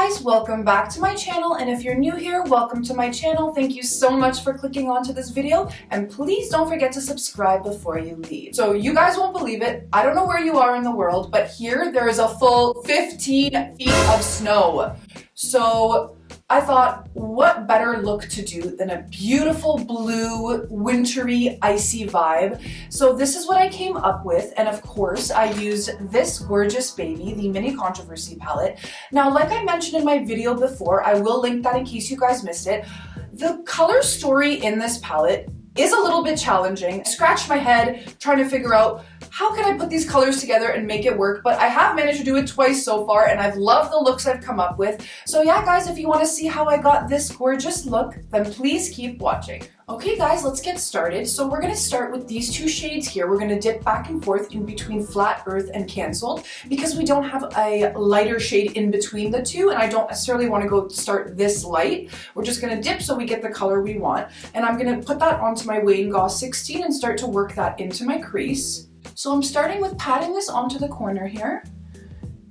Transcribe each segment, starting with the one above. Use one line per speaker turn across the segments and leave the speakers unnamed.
guys, welcome back to my channel, and if you're new here, welcome to my channel. Thank you so much for clicking onto this video, and please don't forget to subscribe before you leave. So you guys won't believe it, I don't know where you are in the world, but here there is a full 15 feet of snow. So I thought, what better look to do than a beautiful blue, wintry, icy vibe? So this is what I came up with, and of course I used this gorgeous baby, the Mini Controversy palette. Now, like I mentioned in my video before, I will link that in case you guys missed it. The color story in this palette is a little bit challenging. I scratched my head trying to figure out how can I put these colors together and make it work, but I have managed to do it twice so far, and I've loved the looks I've come up with. So yeah, guys, if you want to see how I got this gorgeous look, then please keep watching. Okay guys, let's get started. So we're going to start with these two shades here. We're going to dip back and forth in between Flat Earth and Cancelled because we don't have a lighter shade in between the two, and I don't necessarily want to go start this light. We're just going to dip so we get the color we want, and I'm going to put that onto my Wayne Goss 16 and start to work that into my crease. So I'm starting with patting this onto the corner here,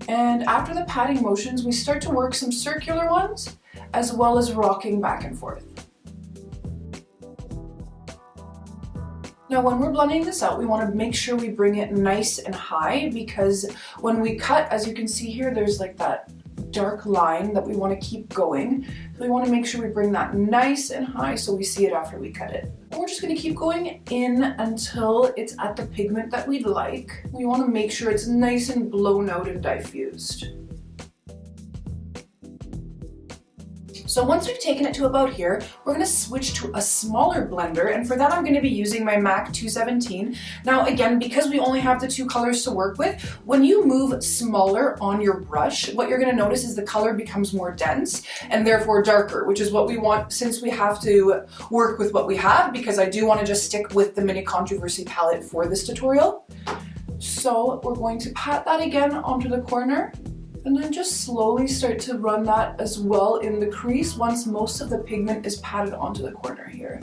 and after the patting motions we start to work some circular ones as well as rocking back and forth. Now when we're blending this out, we want to make sure we bring it nice and high, because when we cut, as you can see here, there's like that dark line that we want to keep going. So we want to make sure we bring that nice and high so we see it after we cut it. And we're just going to keep going in until it's at the pigment that we'd like. We want to make sure it's nice and blown out and diffused. So once we've taken it to about here, we're going to switch to a smaller blender, and for that I'm going to be using my MAC 217. Now again, because we only have the two colors to work with, when you move smaller on your brush, what you're going to notice is the color becomes more dense and therefore darker, which is what we want since we have to work with what we have, because I do want to just stick with the Mini Controversy palette for this tutorial. So we're going to pat that again onto the corner, and then just slowly start to run that as well in the crease once most of the pigment is patted onto the corner here.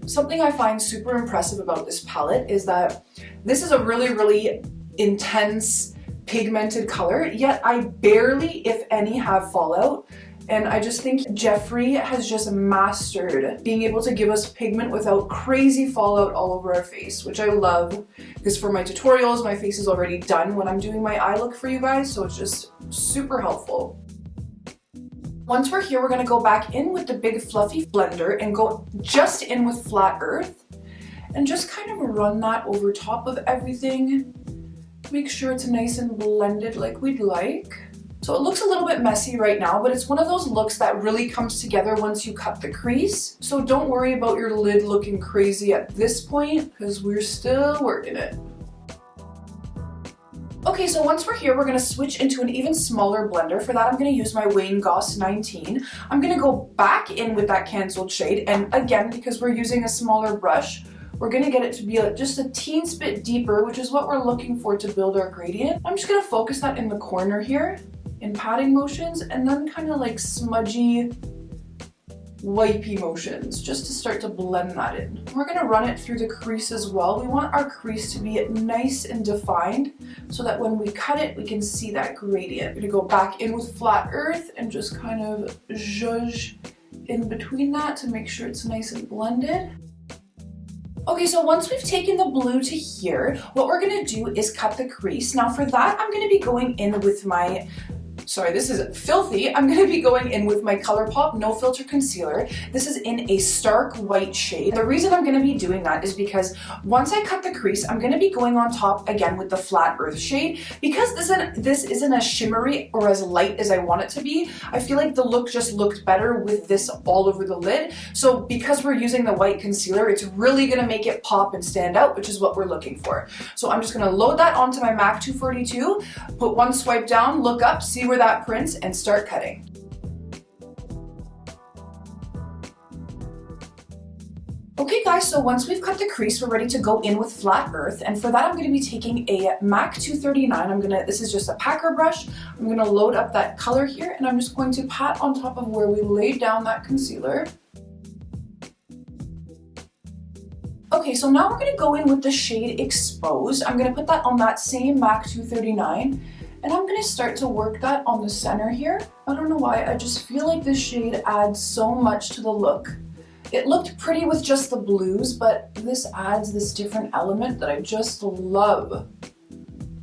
Something I find super impressive about this palette is that this is a really intense pigmented color, yet I barely, if any, have fallout. And I just think Jeffree has just mastered being able to give us pigment without crazy fallout all over our face, which I love, because for my tutorials, my face is already done when I'm doing my eye look for you guys, so it's just super helpful. Once we're here, we're going to go back in with the big fluffy blender and go just in with Flat Earth and just kind of run that over top of everything. Make sure it's nice and blended like we'd like. So it looks a little bit messy right now, but it's one of those looks that really comes together once you cut the crease. So don't worry about your lid looking crazy at this point, because we're still working it. Okay, so once we're here, we're going to switch into an even smaller blender. For that, I'm going to use my Wayne Goss 19. I'm going to go back in with that Cancelled shade, and again, because we're using a smaller brush, we're going to get it to be just a teens bit deeper, which is what we're looking for to build our gradient. I'm just going to focus that in the corner here in patting motions, and then kind of like smudgy, wipey motions, just to start to blend that in. We're going to run it through the crease as well. We want our crease to be nice and defined so that when we cut it, we can see that gradient. We're going to go back in with Flat Earth and just kind of zhuzh in between that to make sure it's nice and blended. Okay, so once we've taken the blue to here, what we're going to do is cut the crease. Now for that, I'm going to be going in with my this is filthy. I'm going to be going in with my ColourPop No Filter Concealer. This is in a stark white shade. The reason I'm going to be doing that is because once I cut the crease, I'm going to be going on top again with the Flat Earth shade. Because this isn't as shimmery or as light as I want it to be, I feel like the look just looked better with this all over the lid. So because we're using the white concealer, it's really going to make it pop and stand out, which is what we're looking for. So I'm just going to load that onto my MAC 242, put one swipe down, look up, see where that prints, and start cutting. Okay guys, so once we've cut the crease, we're ready to go in with Flat Earth, and for that I'm going to be taking a MAC 239. This is just a packer brush. I'm going to load up that color here, and I'm just going to pat on top of where we laid down that concealer. Okay, so now we're going to go in with the shade Exposed. I'm going to put that on that same MAC 239. And I'm gonna start to work that on the center here. I don't know why, I just feel like this shade adds so much to the look. It looked pretty with just the blues, but this adds this different element that I just love.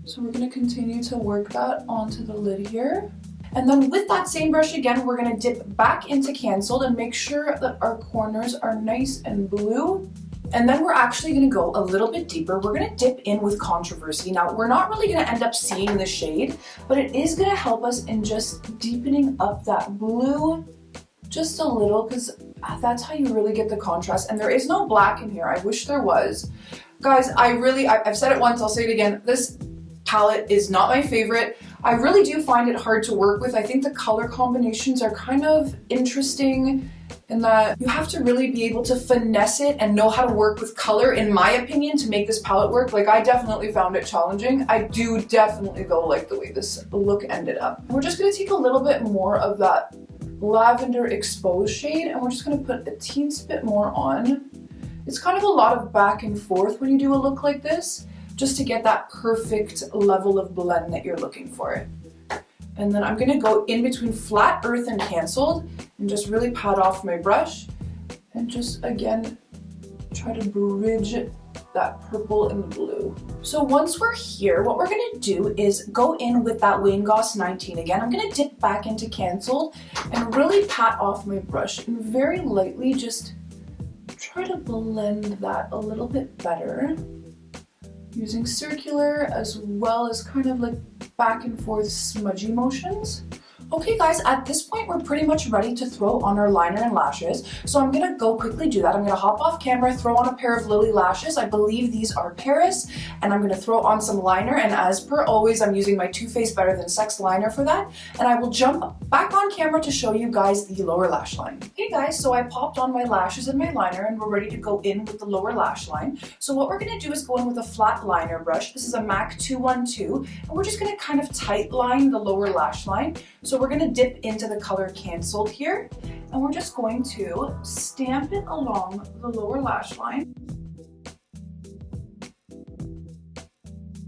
So we're gonna continue to work that onto the lid here. And then with that same brush again, we're gonna dip back into Canceled and make sure that our corners are nice and blue. And then we're actually gonna go a little bit deeper. We're gonna dip in with Controversy. Now, we're not really gonna end up seeing the shade, but it is gonna help us in just deepening up that blue just a little, because that's how you really get the contrast. And there is no black in here. I wish there was. Guys, I've said it once, I'll say it again. This palette is not my favorite. I really do find it hard to work with. I think the color combinations are kind of interesting in that you have to really be able to finesse it and know how to work with color, in my opinion, to make this palette work. Like, I definitely found it challenging. I do definitely though like the way this look ended up. We're just gonna take a little bit more of that lavender exposed shade and we're just gonna put a teensy bit more on. It's kind of a lot of back and forth when you do a look like this, just to get that perfect level of blend that you're looking for. And then I'm gonna go in between Flat Earth and Canceled and just really pat off my brush and just, again, try to bridge that purple and blue. So once we're here, what we're gonna do is go in with that Wayne Goss 19 again. I'm gonna dip back into Canceled and really pat off my brush and very lightly just try to blend that a little bit better, using circular as well as kind of like back and forth smudgy motions. Okay guys, at this point we're pretty much ready to throw on our liner and lashes. So I'm gonna go quickly do that. I'm gonna hop off camera, throw on a pair of Lily lashes. I believe these are Paris, and I'm gonna throw on some liner, and as per always, I'm using my Too Faced Better Than Sex liner for that. And I will jump back on camera to show you guys the lower lash line. Hey guys, so I popped on my lashes and my liner and we're ready to go in with the lower lash line. So what we're gonna do is go in with a flat liner brush. This is a MAC 212, and we're just gonna kind of tight line the lower lash line. So we're gonna dip into the color Canceled here, and we're just going to stamp it along the lower lash line.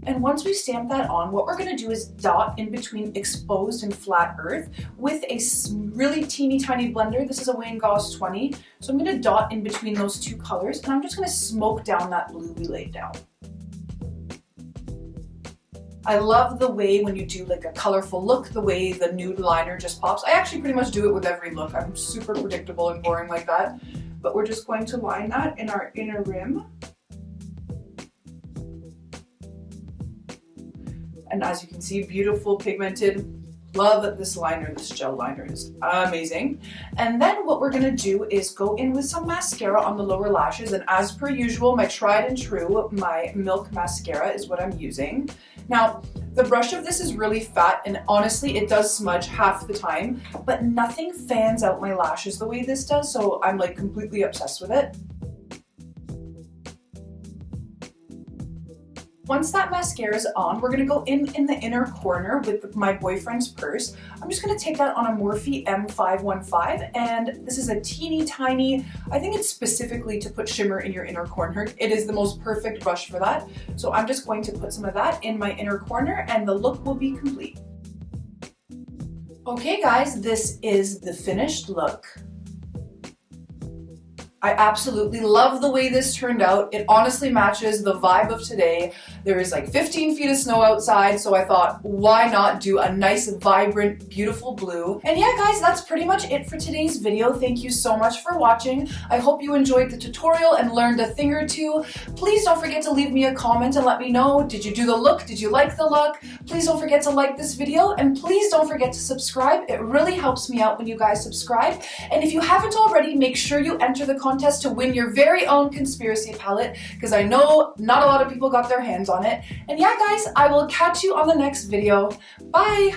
And once we stamp that on, what we're gonna do is dot in between Exposed and Flat Earth with a really teeny tiny blender. This is a Wayne Goss 20. So I'm gonna dot in between those two colors, and I'm just gonna smoke down that blue we laid down. I love the way when you do like a colorful look, the way the nude liner just pops. I actually pretty much do it with every look. I'm super predictable and boring like that. But we're just going to line that in our inner rim. And as you can see, beautiful pigmented. Love this liner, this gel liner is amazing. And then what we're gonna do is go in with some mascara on the lower lashes, and as per usual, my tried and true, my Milk mascara is what I'm using. Now, the brush of this is really fat, and honestly, it does smudge half the time, but nothing fans out my lashes the way this does, so I'm like completely obsessed with it. Once that mascara is on, we're gonna go in the inner corner with my boyfriend's purse. I'm just gonna take that on a Morphe M515, and this is a teeny tiny, I think it's specifically to put shimmer in your inner corner. It is the most perfect brush for that. So I'm just going to put some of that in my inner corner and the look will be complete. Okay guys, this is the finished look. I absolutely love the way this turned out. It honestly matches the vibe of today. There is like 15 feet of snow outside, so I thought, why not do a nice, vibrant, beautiful blue? And yeah, guys, that's pretty much it for today's video. Thank you so much for watching. I hope you enjoyed the tutorial and learned a thing or two. Please don't forget to leave me a comment and let me know, did you do the look? Did you like the look? Please don't forget to like this video, and please don't forget to subscribe. It really helps me out when you guys subscribe. And if you haven't already, make sure you enter the contest to win your very own conspiracy palette, because I know not a lot of people got their hands on it. And yeah, guys, I will catch you on the next video. Bye!